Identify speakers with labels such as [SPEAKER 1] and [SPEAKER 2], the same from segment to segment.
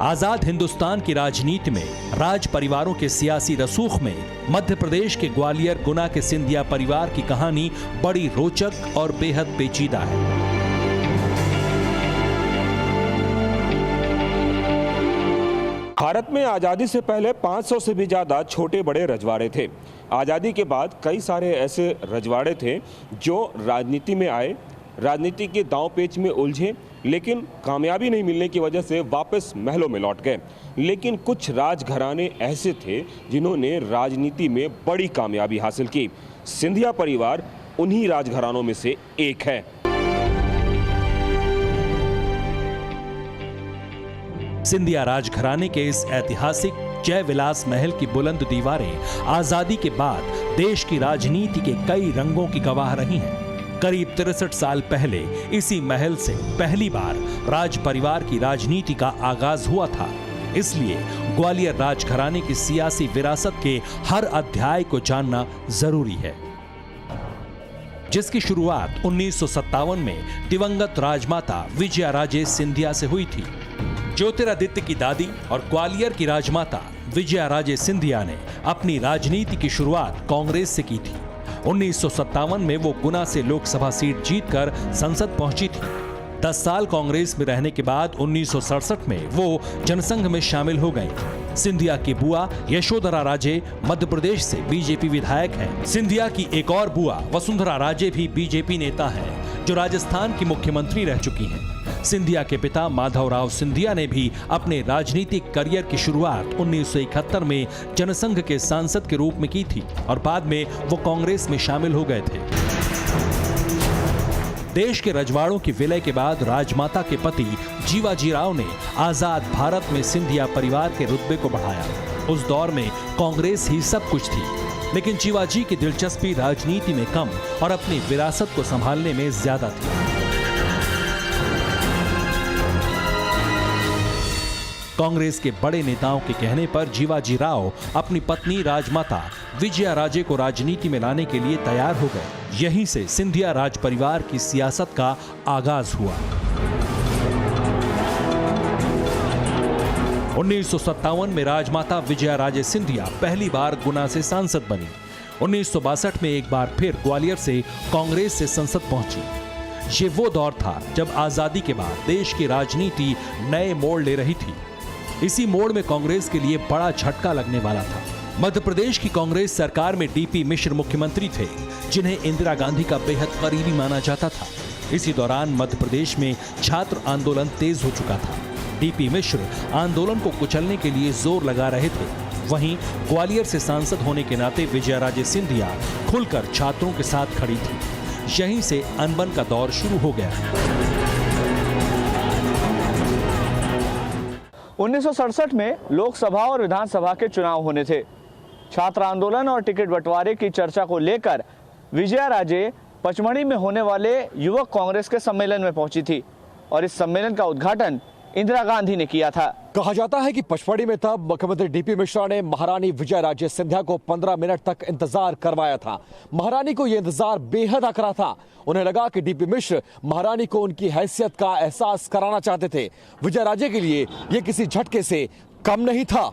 [SPEAKER 1] आजाद हिंदुस्तान की राजनीति में राज परिवारों के सियासी रसूख में मध्य प्रदेश के ग्वालियर गुना के सिंधिया परिवार की कहानी बड़ी रोचक और बेहद पेचीदा है।
[SPEAKER 2] भारत में आज़ादी से पहले 500 से भी ज़्यादा छोटे बड़े रजवाड़े थे। आज़ादी के बाद कई सारे ऐसे रजवाड़े थे जो राजनीति में आए, राजनीति के दांव पेच में उलझे, लेकिन कामयाबी नहीं मिलने की वजह से वापस महलों में लौट गए। लेकिन कुछ राजघराने ऐसे थे जिन्होंने राजनीति में बड़ी कामयाबी हासिल की। सिंधिया परिवार उन्हीं राजघरानों में से एक है।
[SPEAKER 1] सिंधिया राजघराने के इस ऐतिहासिक जय विलास महल की बुलंद दीवारें आजादी के बाद देश की राजनीति के कई रंगों की गवाह रही हैं। करीब 63 साल पहले इसी महल से पहली बार राज परिवार की राजनीति का आगाज हुआ था। इसलिए ग्वालियर राजघराने की सियासी विरासत के हर अध्याय को जानना जरूरी है, जिसकी शुरुआत 1957 में दिवंगत राजमाता विजयाराजे सिंधिया से हुई थी। ज्योतिरादित्य की दादी और ग्वालियर की राजमाता विजयाराजे सिंधिया ने अपनी राजनीति की शुरुआत कांग्रेस से की थी। 1957 में वो गुना से लोकसभा सीट जीतकर संसद पहुंची थी। 10 साल कांग्रेस में रहने के बाद 1967 में वो जनसंघ में शामिल हो गई। सिंधिया की बुआ यशोधरा राजे मध्य प्रदेश से बीजेपी विधायक हैं। सिंधिया की एक और बुआ वसुंधरा राजे भी बीजेपी नेता हैं, जो राजस्थान की मुख्यमंत्री रह चुकी हैं। सिंधिया के पिता माधवराव सिंधिया ने भी अपने राजनीतिक करियर की शुरुआत 1971 में जनसंघ के सांसद के रूप में की थी और बाद में वो कांग्रेस में शामिल हो गए थे। देश के रजवाड़ों की विलय के बाद राजमाता के पति जीवाजी राव ने आजाद भारत में सिंधिया परिवार के रुतबे को बढ़ाया। उस दौर में कांग्रेस ही सब कुछ थी, लेकिन जीवाजी की दिलचस्पी राजनीति में कम और अपनी विरासत को संभालने में ज्यादा थी। कांग्रेस के बड़े नेताओं के कहने पर जीवाजी राव अपनी पत्नी राजमाता विजयाराजे को राजनीति में लाने के लिए तैयार हो गए। यहीं से सिंधिया राज परिवार की सियासत का आगाज हुआ। 1957 में राजमाता विजयाराजे सिंधिया पहली बार गुना से सांसद बनी। 1962 में एक बार फिर ग्वालियर से कांग्रेस से संसद पहुंची। ये वो दौर था जब आजादी के बाद देश की राजनीति नए मोड़ ले रही थी। इसी मोड़ में कांग्रेस के लिए बड़ा झटका लगने वाला था। मध्य प्रदेश की कांग्रेस सरकार में डीपी मिश्र मुख्यमंत्री थे, जिन्हें इंदिरा गांधी का बेहद करीबी माना जाता था। इसी दौरान मध्य प्रदेश में छात्र आंदोलन तेज हो चुका था। डीपी मिश्र आंदोलन को कुचलने के लिए जोर लगा रहे थे। वहीं ग्वालियर से सांसद होने के नाते विजयाराजे सिंधिया खुलकर छात्रों के साथ खड़ी थी। यहीं से अनबन का दौर शुरू हो गया।
[SPEAKER 3] 1967 में लोकसभा और विधानसभा के चुनाव होने थे। छात्र आंदोलन और टिकट बंटवारे की चर्चा को लेकर विजयाराजे पचमढ़ी में होने वाले युवक कांग्रेस के सम्मेलन में पहुंची थी और इस सम्मेलन का उद्घाटन इंदिरा गांधी ने किया था।
[SPEAKER 4] कहा जाता है कि पचमढ़ी में तब मुख्यमंत्री डीपी मिश्रा ने महारानी विजयाराजे सिंधिया को 15 मिनट तक इंतजार करवाया था। महारानी को यह इंतजार बेहद अकरा था। उन्हें लगा कि डीपी मिश्र महारानी को उनकी हैसियत का एहसास कराना चाहते थे। विजयाराजे के लिए यह किसी झटके से कम नहीं था।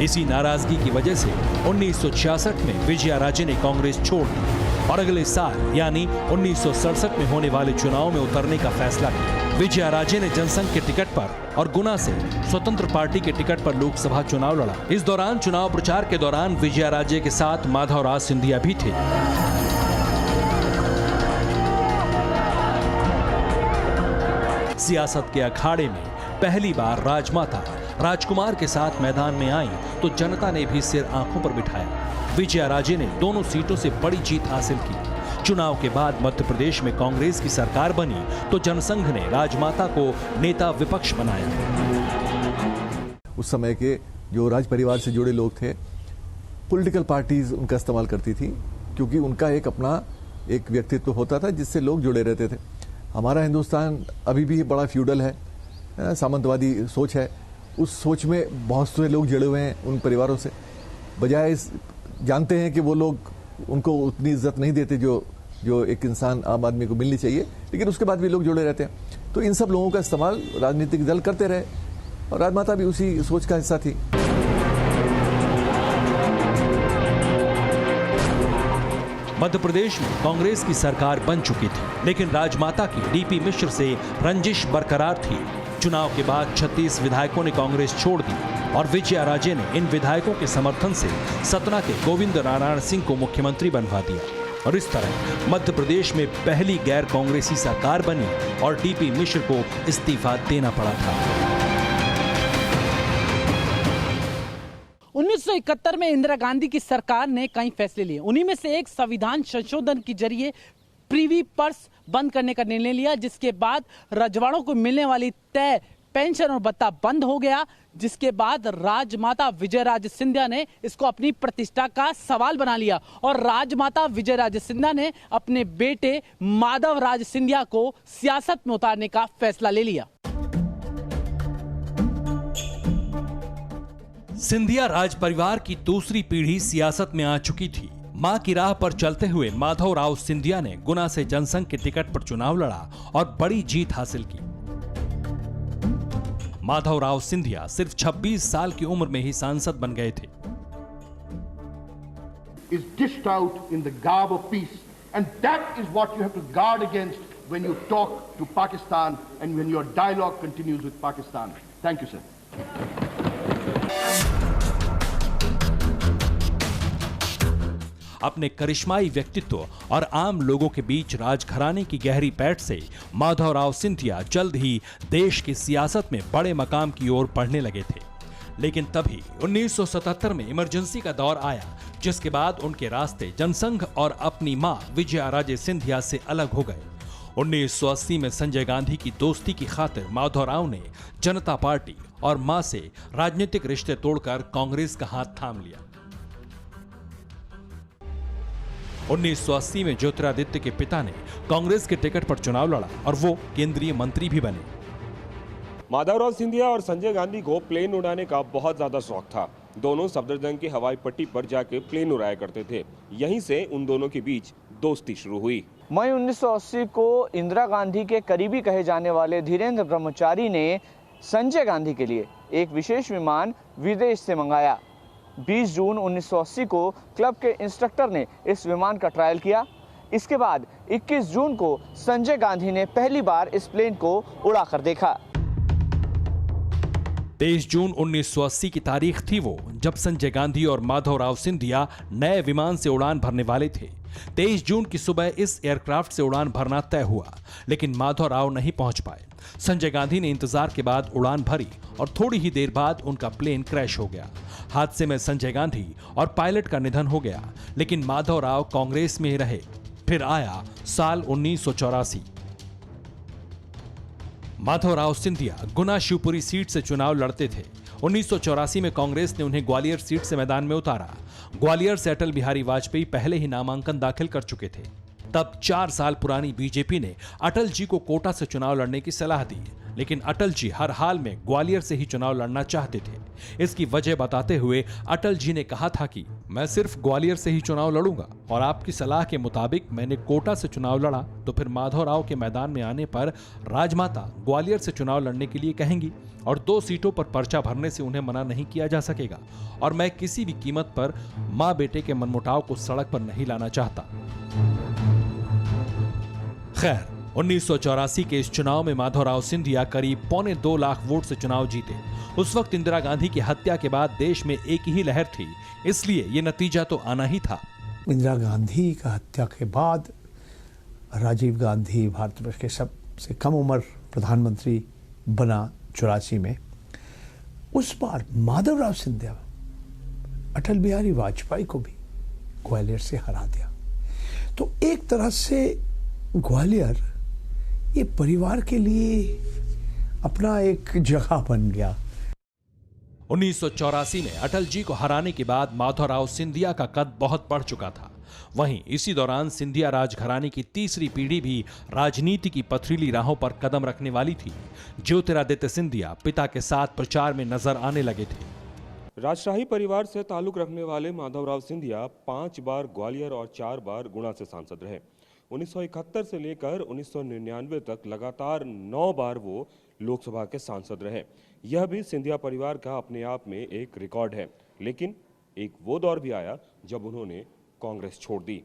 [SPEAKER 1] इसी नाराजगी की वजह से 1966 में विजयाराजे ने कांग्रेस छोड़ दी और अगले साल यानी 1967 में होने वाले चुनाव में उतरने का फैसला किया। विजयाराजे ने जनसंघ के टिकट पर और गुना से स्वतंत्र पार्टी के टिकट पर लोकसभा चुनाव लड़ा। इस दौरान चुनाव प्रचार के दौरान विजयाराजे के साथ माधवराव सिंधिया भी थे। सियासत के अखाड़े में पहली बार राजमाता राजकुमार के साथ मैदान में आई तो जनता ने भी सिर आंखों पर बिठाया। विजयाराजे ने दोनों सीटों से बड़ी जीत हासिल की। चुनाव के बाद मध्य प्रदेश में कांग्रेस की सरकार बनी तो जनसंघ ने राजमाता को नेता विपक्ष बनाया।
[SPEAKER 5] उस समय के जो राज परिवार से जुड़े लोग थे, पॉलिटिकल पार्टीज उनका इस्तेमाल करती थी, क्योंकि उनका एक अपना एक व्यक्तित्व होता था जिससे लोग जुड़े रहते थे। हमारा हिंदुस्तान अभी भी बड़ा फ्यूडल है, सामंतवादी सोच है। उस सोच में बहुत से लोग जुड़े हुए हैं उन परिवारों से। बजाय जानते हैं कि वो लोग उनको उतनी इज्जत नहीं देते जो एक इंसान आम आदमी को मिलनी चाहिए, लेकिन उसके बाद भी लोग जुड़े रहते हैं। तो इन सब लोगों का इस्तेमाल राजनीतिक दल करते रहे और राजमाता भी उसी सोच का हिस्सा थी।
[SPEAKER 1] मध्य प्रदेश में कांग्रेस की सरकार बन चुकी थी, लेकिन राजमाता की डीपी मिश्र से रंजिश बरकरार थी। चुनाव के बाद 36 विधायकों ने कांग्रेस छोड़ दी और विजया राजे ने इन विधायकों के समर्थन से सतना के गोविंद नारायण सिंह को मुख्यमंत्री बनवा दिया और इस तरह मध्य प्रदेश में पहली गैर कांग्रेसी सरकार बनी और डीपी मिश्र को इस्तीफा देना पड़ा था।
[SPEAKER 6] 1971 में इंदिरा गांधी की सरकार ने कई फैसले लिए। उन्हीं में से एक संविधान संशोधन के जरिए प्रीवी पर्स बंद करने का निर्णय लिया, जिसके बाद रजवाड़ों को मिलने वाली तय पेंशन और भत्ता बंद हो गया, जिसके बाद राजमाता विजयराजे सिंधिया ने इसको अपनी प्रतिष्ठा का सवाल बना लिया और राजमाता विजयराजे सिंधिया ने अपने बेटे माधव राज सिंधिया को सियासत में उतारने का फैसला ले लिया।
[SPEAKER 1] सिंधिया राज परिवार की दूसरी पीढ़ी सियासत में आ चुकी थी। मां की राह पर चलते हुए माधव राव सिंधिया ने गुना से जनसंघ के टिकट पर चुनाव लड़ा और बड़ी जीत हासिल की। माधव राव सिंधिया सिर्फ 26 साल की उम्र में ही सांसद बन गए थे।
[SPEAKER 7] Is dished out in the garb of peace, and that is what you have to guard against when you talk to Pakistan and when your dialogue continues with Pakistan. Thank you, sir.
[SPEAKER 1] अपने करिश्माई व्यक्तित्व और आम लोगों के बीच राजघराने की गहरी पैठ से माधवराव सिंधिया जल्द ही देश की सियासत में बड़े मकाम की ओर बढ़ने लगे थे। लेकिन तभी 1977 में इमरजेंसी का दौर आया, जिसके बाद उनके रास्ते जनसंघ और अपनी मां विजया राजे सिंधिया से अलग हो गए। 1980 में संजय गांधी की दोस्ती की खातिर माधवराव ने जनता पार्टी और मां से राजनीतिक रिश्ते तोड़कर कांग्रेस का हाथ थाम लिया। 1980 में ज्योतिरादित्य के पिता ने कांग्रेस के टिकट पर चुनाव लड़ा और वो केंद्रीय मंत्री भी बने।
[SPEAKER 2] माधवराव सिंधिया और संजय गांधी को प्लेन उड़ाने का बहुत ज्यादा शौक था। दोनों सफदरजंग की हवाई पट्टी पर जाके प्लेन उड़ाया करते थे। यहीं से उन दोनों के बीच दोस्ती शुरू हुई।
[SPEAKER 3] मई 1980 को इंदिरा गांधी के करीबी कहे जाने वाले धीरेन्द्र ब्रह्मचारी ने संजय गांधी के लिए एक विशेष विमान विदेश से मंगाया। 20 जून 1980 को क्लब के इंस्ट्रक्टर ने इस विमान का ट्रायल किया। इसके बाद 21 जून को संजय गांधी ने पहली बार इस प्लेन को उड़ाकर देखा।
[SPEAKER 1] 23 जून 1980 की तारीख थी वो, जब संजय गांधी और माधवराव सिंधिया नए विमान से उड़ान भरने वाले थे। 23 जून की सुबह इस एयरक्राफ्ट से उड़ान भरना तय हुआ, लेकिन माधवराव नहीं पहुंच पाए। संजय गांधी ने इंतजार के बाद उड़ान भरी और थोड़ी ही देर बाद उनका प्लेन क्रैश हो गया। हादसे में संजय गांधी और पायलट का निधन हो गया, लेकिन माधवराव कांग्रेस में ही रहे। फिर आया साल 1984। माधवराव सिंधिया गुना शिवपुरी सीट से चुनाव लड़ते थे। 1984 में कांग्रेस ने उन्हें ग्वालियर सीट से मैदान में उतारा। ग्वालियर से अटल बिहारी वाजपेयी पहले ही नामांकन दाखिल कर चुके थे। तब 4 साल पुरानी बीजेपी ने अटल जी को कोटा से चुनाव लड़ने की सलाह दी, लेकिन अटल जी हर हाल में ग्वालियर से ही चुनाव लड़ना चाहते थे। इसकी वजह बताते हुए अटल जी ने कहा था कि मैं सिर्फ ग्वालियर से ही चुनाव लड़ूंगा और आपकी सलाह के मुताबिक मैंने कोटा से चुनाव लड़ा तो फिर माधवराव के मैदान में आने पर राजमाता ग्वालियर से चुनाव लड़ने के लिए कहेंगी और 2 सीटों पर पर्चा भरने से उन्हें मना नहीं किया जा सकेगा और मैं किसी भी कीमत पर मां बेटे के मनमुटाव को सड़क पर नहीं लाना चाहता। खैर, 1984 के इस चुनाव में माधवराव सिंधिया करीब 1.25 लाख वोट से चुनाव जीते। उस वक्त इंदिरा गांधी की हत्या के बाद देश में एक ही लहर थी, इसलिए ये नतीजा तो आना ही था।
[SPEAKER 8] इंदिरा गांधी का हत्या के बाद राजीव गांधी भारतवर्ष के सबसे कम उम्र प्रधानमंत्री बना 84 में। उस बार माधवराव सिंधिया अटल बिहारी वाजपेयी को भी ग्वालियर से हरा दिया। तो एक तरह से ग्वालियर ये परिवार के लिए अपना एक जगह बन गया।
[SPEAKER 1] 1984 में अटल जी को हराने के बाद माधवराव सिंधिया का कद बहुत बढ़ चुका था। वहीं इसी दौरान सिंधिया राजघराने की तीसरी पीढ़ी भी राजनीति की पथरीली राहों पर कदम रखने वाली थी। ज्योतिरादित्य सिंधिया पिता के साथ प्रचार में नजर आने लगे थे।
[SPEAKER 2] राजशाही परिवार से ताल्लुक रखने वाले माधवराव सिंधिया 5 बार ग्वालियर और 4 बार गुना से सांसद रहे। 1971 से लेकर 1999 तक लगातार 9 बार वो लोकसभा के सांसद रहे। यह भी सिंधिया परिवार का अपने आप में एक रिकॉर्ड है। लेकिन एक वो दौर भी आया जब उन्होंने कांग्रेस छोड़ दी।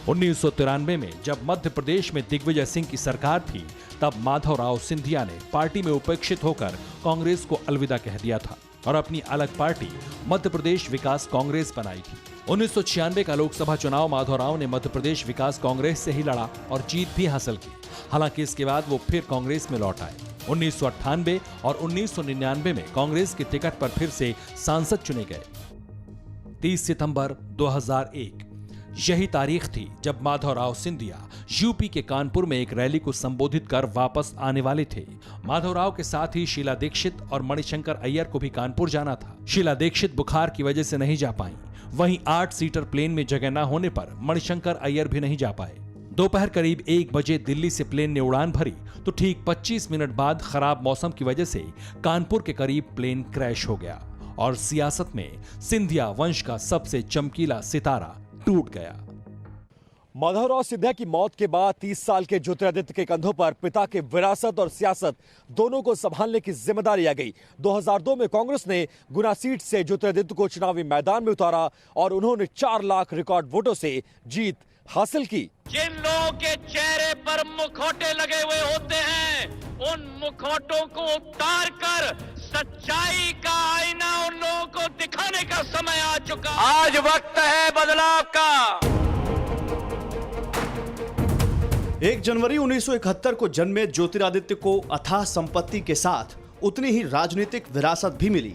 [SPEAKER 1] 1993 में जब मध्य प्रदेश में दिग्विजय सिंह की सरकार थी, तब माधवराव सिंधिया ने पार्टी में उपेक्षित होकर कांग्रेस को अलविदा कह दिया था और अपनी अलग पार्टी मध्य प्रदेश विकास कांग्रेस बनाई थी। 1996 का लोकसभा चुनाव माधवराव ने मध्य प्रदेश विकास कांग्रेस से ही लड़ा और जीत भी हासिल की। हालांकि इसके बाद वो फिर कांग्रेस में लौट आए। 1998 और 1999 में कांग्रेस की टिकट पर फिर से सांसद चुने गए। 30 सितंबर 2001 यही तारीख थी जब माधवराव सिंधिया यूपी के कानपुर में एक रैली को संबोधित कर वापस आने वाले थे। माधवराव के साथ ही शीला दीक्षित और मणिशंकर अय्यर को भी कानपुर जाना था। शीला दीक्षित बुखार की वजह से नहीं जा पाई। वहीं 8 सीटर प्लेन में जगह न होने पर मणिशंकर अय्यर भी नहीं जा पाए। दोपहर करीब 1 बजे दिल्ली से प्लेन ने उड़ान भरी तो ठीक 25 मिनट बाद खराब मौसम की वजह से कानपुर के करीब प्लेन क्रैश हो गया और सियासत में सिंधिया वंश का सबसे चमकीला सितारा टूट गया।
[SPEAKER 4] माधवराव सिंधिया की मौत के बाद 30 साल के ज्योतिरादित्य के कंधों पर पिता के विरासत और सियासत दोनों को संभालने की जिम्मेदारी आ गई। 2002 में कांग्रेस ने गुना सीट से ज्योतिरादित्य को चुनावी मैदान में उतारा और उन्होंने 4 लाख रिकॉर्ड वोटों से जीत हासिल की।
[SPEAKER 9] जिन लोगों के चेहरे पर मुखौटे लगे हुए होते हैं, उन मुखौटों को उतार कर सच्चाई का आईना उन लोगों को दिखाने का समय आ चुका। आज वक्त है बदलाव का।
[SPEAKER 10] 1 जनवरी 1971 को जन्मे ज्योतिरादित्य को अथाह संपत्ति के साथ उतनी ही राजनीतिक विरासत भी मिली।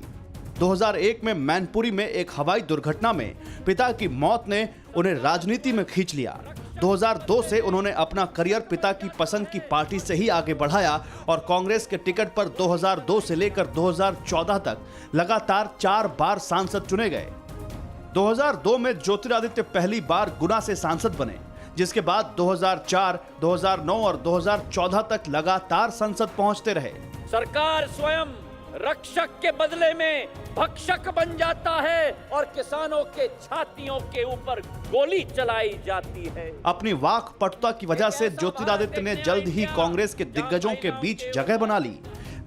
[SPEAKER 10] 2001 में मैनपुरी में एक हवाई दुर्घटना में पिता की मौत ने उन्हें राजनीति में खींच लिया। 2002 से उन्होंने अपना करियर पिता की पसंद की पार्टी से ही आगे बढ़ाया और कांग्रेस के टिकट पर 2002 से लेकर 2014 तक लगातार 4 बार सांसद चुने गए। 2002 में ज्योतिरादित्य पहली बार गुना से सांसद बने, जिसके बाद 2004, 2009 और 2014 तक लगातार संसद पहुंचते रहे।
[SPEAKER 9] सरकार स्वयं रक्षक के बदले में भक्षक बन जाता है और किसानों के छातियों के ऊपर गोली चलाई जाती है।
[SPEAKER 10] अपनी वाक पटुता की वजह से ज्योतिरादित्य ने जल्द ही कांग्रेस के दिग्गजों के बीच जगह बना ली।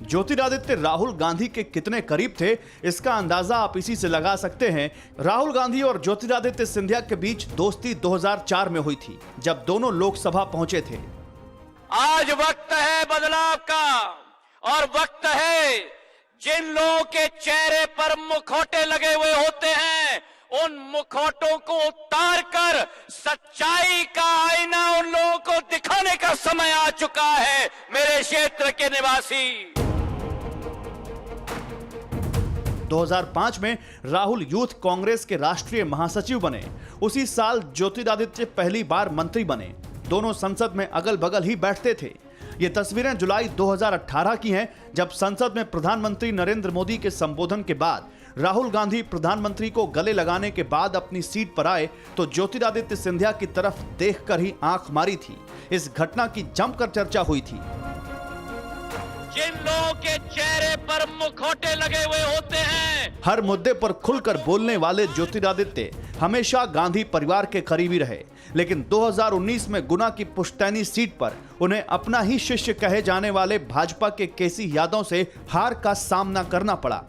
[SPEAKER 10] ज्योतिरादित्य राहुल गांधी के कितने करीब थे, इसका अंदाजा आप इसी से लगा सकते हैं। राहुल गांधी और ज्योतिरादित्य सिंधिया के बीच दोस्ती 2004 में हुई थी, जब दोनों लोकसभा पहुंचे थे।
[SPEAKER 9] आज वक्त है बदलाव का और वक्त है जिन लोगों के चेहरे पर मुखौटे लगे हुए होते हैं, उन मुखौटों को उतार कर सच्चाई का आईना उन लोगों को दिखाने का समय आ चुका है। मेरे क्षेत्र के निवासी
[SPEAKER 10] 2005 में राहुल यूथ कांग्रेस के राष्ट्रीय महासचिव बने। उसी साल ज्योतिरादित्य पहली बार मंत्री बने। दोनों संसद में अगल बगल ही बैठते थे। ये तस्वीरें जुलाई 2018 की हैं, जब संसद में प्रधानमंत्री नरेंद्र मोदी के संबोधन के बाद राहुल गांधी प्रधानमंत्री को गले लगाने के बाद अपनी सीट पर आए तो ज्योतिरादित्य सिंधिया की तरफ देखकर ही आंख मारी थी। इस घटना की जमकर चर्चा हुई थी।
[SPEAKER 9] जिन लोगों के चेहरे पर मुखौटे लगे हुए होते हैं,
[SPEAKER 10] हर मुद्दे पर खुलकर बोलने वाले ज्योतिरादित्य हमेशा गांधी परिवार के करीबी रहे, लेकिन 2019 में गुना की पुश्तैनी सीट पर उन्हें अपना ही शिष्य कहे जाने वाले भाजपा के केसी यादव से हार का सामना करना पड़ा।